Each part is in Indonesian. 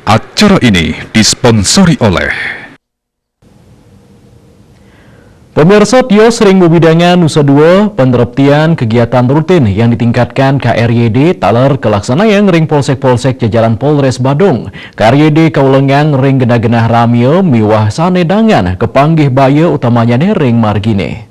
Acara ini disponsori oleh pemirsa Tios Ring Bubidangan Nusa Dua, peneraptian kegiatan rutin yang ditingkatkan KRYD taler kelaksanaan ring polsek-polsek jajaran Polres Badung. KRYD kaulengang ring genah-genah ramil miwah sanedangan kepanggih baya utamanya ring margine.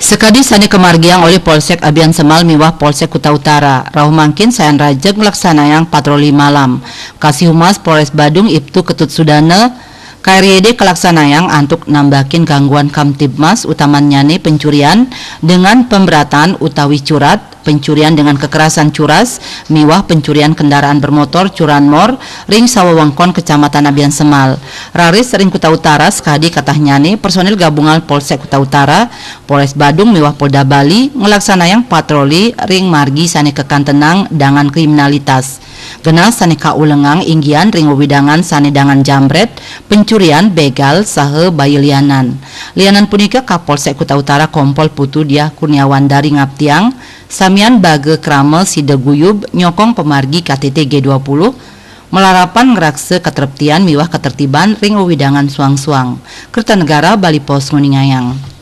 Sekadi sani kemargiang oleh Polsek Abian Semal miwah Polsek Kuta Utara. Rauh mangkin sayan rajak ngelaksanayang patroli malam. Kasih Humas Polres Badung Ibtu Ketut Sudana KRYD kelaksanayang antuk nambakin gangguan Kamtibmas utamanya pencurian dengan pemberatan utawi curat, pencurian dengan kekerasan curas, miwah pencurian kendaraan bermotor curanmor, ring Sawawangkon Kecamatan Abian Semal. Raris ring Kuta Utara sekadi katahnyane personil gabungan Polsek Kuta Utara, Polres Badung miwah Polda Bali ngelaksanayang patroli ring margi sane kekantenang dengan kriminalitas. Genah sane kaulengang inggian ring widangan sane dangan jambret, pencurian, begal, sahe bayi lianan. Lianan punika Kapolsek Kuta Utara Kompol Putu Diah Kurniawan dari Ngaptiang, samian bage kramel sideguyub nyokong pemargi KTT G20, melarapan ngerakse ketertiban miwah ketertiban ring widangan suang-suang. Kertanegara Bali Pos Nguningayang.